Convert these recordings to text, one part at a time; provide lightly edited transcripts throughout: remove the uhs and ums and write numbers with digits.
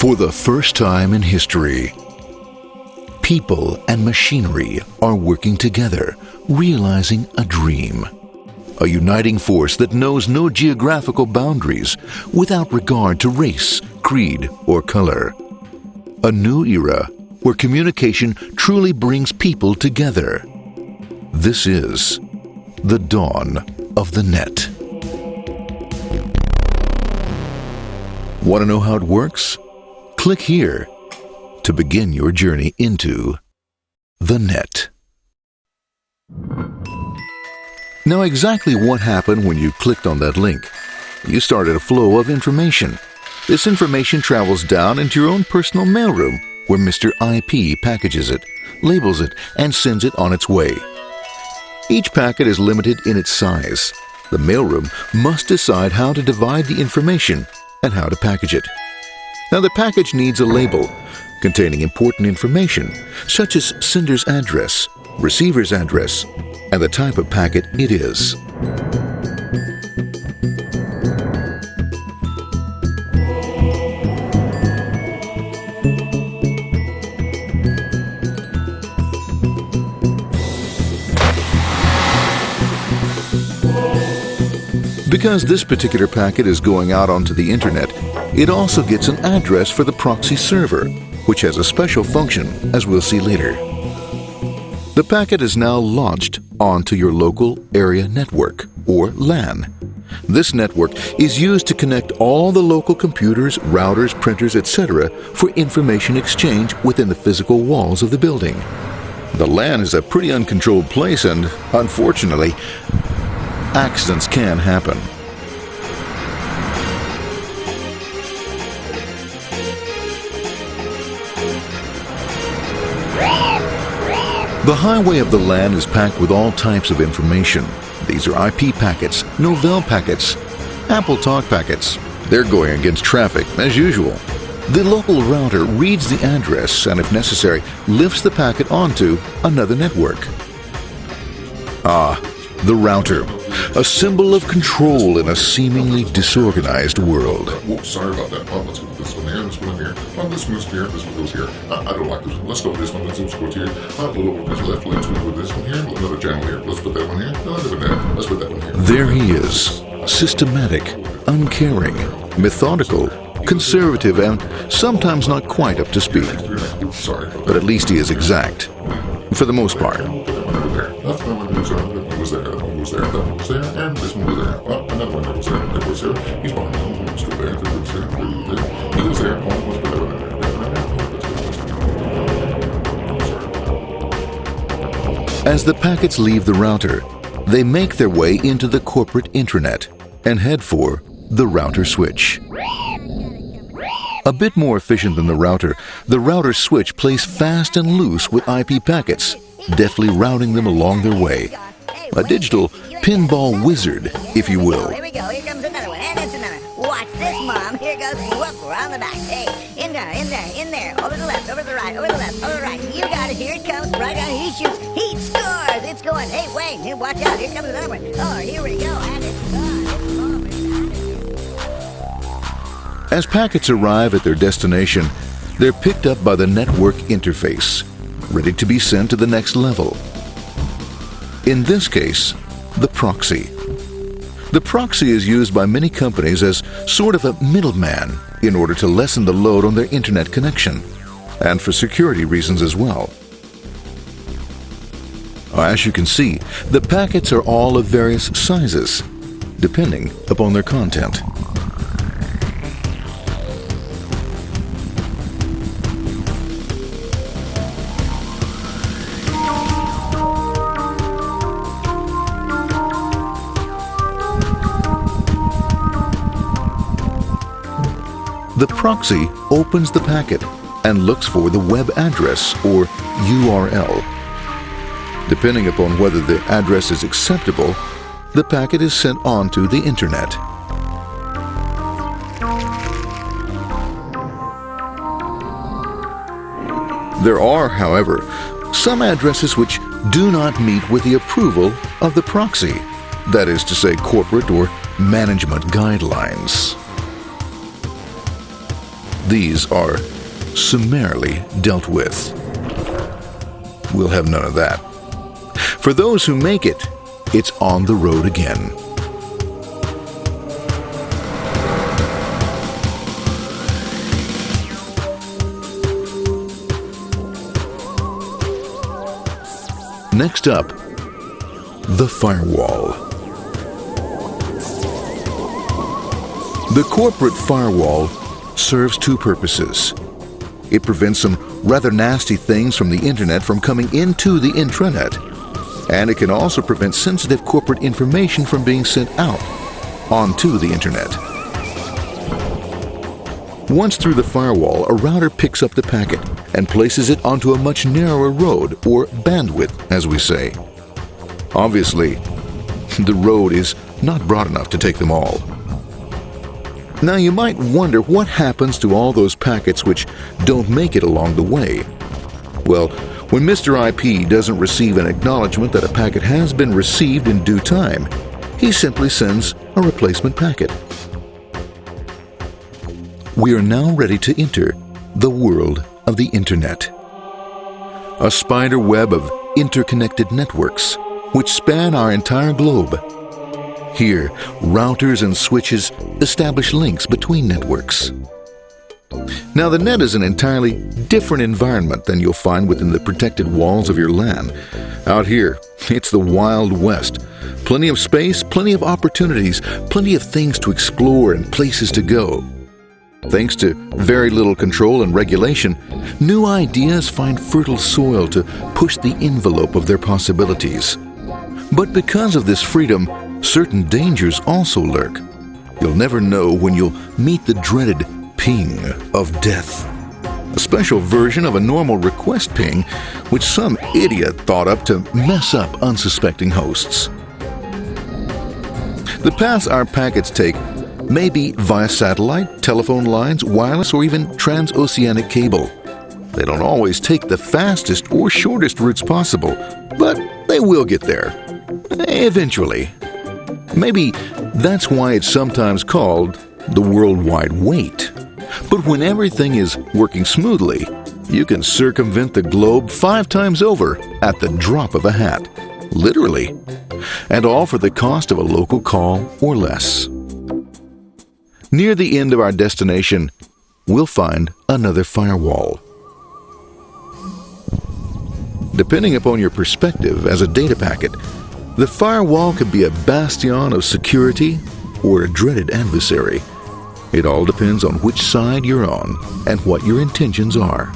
For the first time in history, people and machinery are working together, realizing a dream. A uniting force that knows no geographical boundaries without regard to race, creed, or color. A new era where communication truly brings people together. This is the dawn of the net. Want to know how it works? Click here to begin your journey into the net. Now, exactly what happened when you clicked on that link? You started a flow of information. This information travels down into your own personal mailroom, where Mr. IP packages it, labels it, and sends it on its way. Each packet is limited in its size. The mailroom must decide how to divide the information and how to package it. Now, the package needs a label containing important information, such as sender's address, receiver's address, and the type of packet it is. Because this particular packet is going out onto the internet, it also gets an address for the proxy server, which has a special function, as we'll see later. The packet is now launched onto your local area network, or LAN. This network is used to connect all the local computers, routers, printers, etc. for information exchange within the physical walls of the building. The LAN is a pretty uncontrolled place, and unfortunately, accidents can happen. The highway of the LAN is packed with all types of information. These are IP packets, Novell packets, Apple Talk packets. They're going against traffic, as usual. The local router reads the address and, if necessary, lifts the packet onto another network. The router, a symbol of control in a seemingly disorganized world. Whoops, sorry about that. Let's go with this one here, this one here. This one goes here, this one goes here. I don't like this one. Let's go with this one. Let's go here. A little bit left. Let's go with this one here. Another channel here. Let's put that one here. Another one there. Let's put that one here. There he is, systematic, uncaring, methodical, conservative, and sometimes not quite up to speed. Sorry. But at least he is exact, for the most part. That's the one that was there. That one was there. That one was there. And this one was there. Well, another one that was there. That was there. He's behind him. Let's go there. That was there. He was there. Oh, let's put that one there. As the packets leave the router, they make their way into the corporate intranet and head for the router switch. A bit more efficient than the router switch plays fast and loose with IP packets, deftly routing them along their way. A digital pinball wizard, if you will. Here we go. Here comes another one. And it's another. Watch this, Mom. Here goes. Whoop, we're on the back. Hey, in there, in there, in there. Over the left, over the right, over the left, over the right. You got it. Here it comes. Right on. He shoots. He scores. It's going. Hey, Wayne. Here, watch out. Here comes another one. Oh, here we go. And it's gone. As packets arrive at their destination, they're picked up by the network interface, ready to be sent to the next level. In this case, the proxy. The proxy is used by many companies as sort of a middleman in order to lessen the load on their internet connection, and for security reasons as well. As you can see, the packets are all of various sizes, depending upon their content. The proxy opens the packet and looks for the web address, or URL. Depending upon whether the address is acceptable, the packet is sent onto the internet. There are, however, some addresses which do not meet with the approval of the proxy, that is to say, corporate or management guidelines. these are summarily dealt with. We'll have none of that. For those who make it, it's on the road again. Next up, the firewall. The corporate firewall serves two purposes. It prevents some rather nasty things from the internet from coming into the intranet, and it can also prevent sensitive corporate information from being sent out onto the internet. Once through the firewall, a router picks up the packet and places it onto a much narrower road, or bandwidth, as we say. Obviously, the road is not broad enough to take them all. Now you might wonder what happens to all those packets which don't make it along the way. Well, when Mr. IP doesn't receive an acknowledgement that a packet has been received in due time, he simply sends a replacement packet. We are now ready to enter the world of the Internet. A spider web of interconnected networks which span our entire globe. Here, routers and switches establish links between networks. Now, the net is an entirely different environment than you'll find within the protected walls of your LAN. Out here, it's the Wild West. Plenty of space, plenty of opportunities, plenty of things to explore and places to go. Thanks to very little control and regulation, new ideas find fertile soil to push the envelope of their possibilities. But because of this freedom, certain dangers also lurk. You'll never know when you'll meet the dreaded ping of death. A special version of a normal request ping, which some idiot thought up to mess up unsuspecting hosts. The paths our packets take may be via satellite, telephone lines, wireless, or even transoceanic cable. They don't always take the fastest or shortest routes possible, but they will get there. Eventually. Maybe that's why it's sometimes called the worldwide wait. But when everything is working smoothly, you can circumvent the globe 5 times over at the drop of a hat. Literally. And all for the cost of a local call or less. Near the end of our destination, we'll find another firewall. Depending upon your perspective as a data packet, the firewall could be a bastion of security or a dreaded adversary. It all depends on which side you're on and what your intentions are.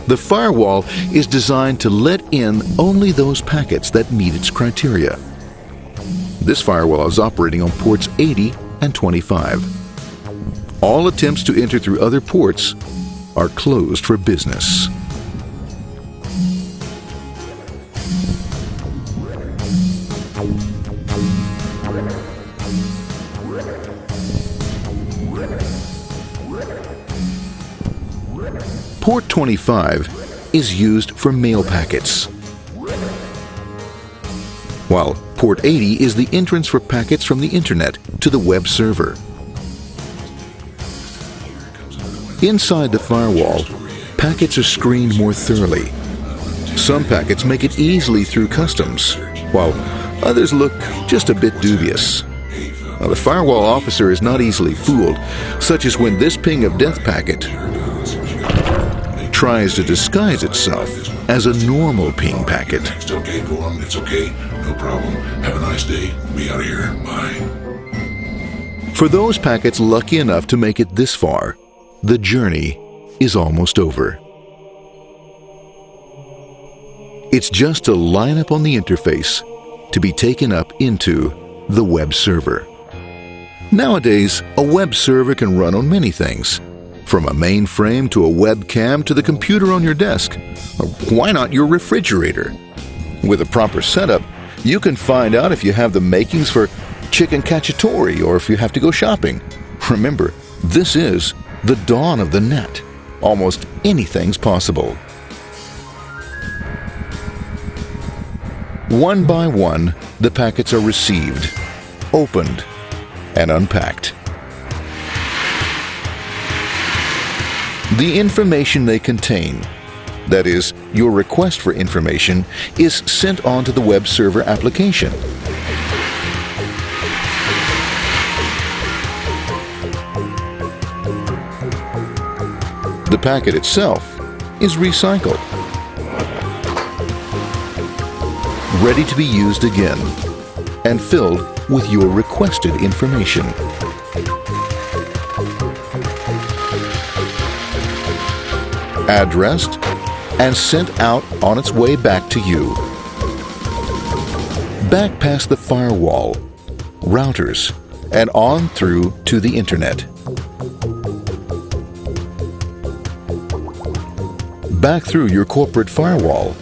The firewall is designed to let in only those packets that meet its criteria. This firewall is operating on ports 80 and 25. All attempts to enter through other ports are closed for business. Port 25 is used for mail packets, while Port 80 is the entrance for packets from the Internet to the web server. Inside the firewall, packets are screened more thoroughly. Some packets make it easily through customs, while others look just a bit dubious. Now, the firewall officer is not easily fooled, such as when this ping of death packet tries to disguise itself as a normal ping packet. It's okay, go on. It's okay. No problem. Have a nice day. Be out of here. Bye. For those packets lucky enough to make it this far, the journey is almost over. It's just a lineup on the interface to be taken up into the web server. Nowadays, a web server can run on many things, from a mainframe to a webcam to the computer on your desk, or why not your refrigerator? With a proper setup, you can find out if you have the makings for chicken cacciatore or if you have to go shopping. Remember, this is the dawn of the net. Almost anything's possible. One by one, the packets are received, opened, and unpacked. The information they contain, that is, your request for information, is sent on to the web server application. The packet itself is recycled, ready to be used again, and filled with your requested information. Addressed and sent out on its way back to you. Back past the firewall, routers, and on through to the Internet. Back through your corporate firewall.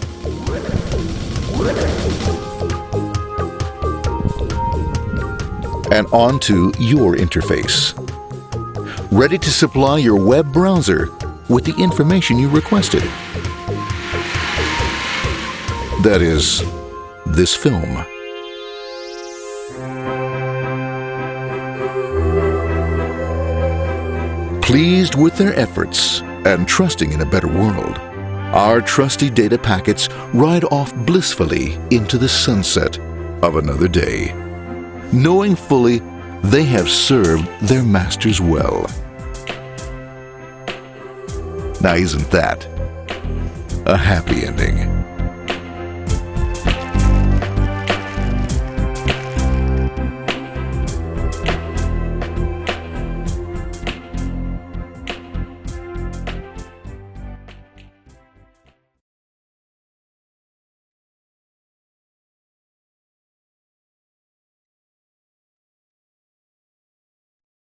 And onto your interface. Ready to supply your web browser with the information you requested. That is, this film. Pleased with their efforts and trusting in a better world, our trusty data packets ride off blissfully into the sunset of another day, knowing fully they have served their masters well. Now, isn't that a happy ending?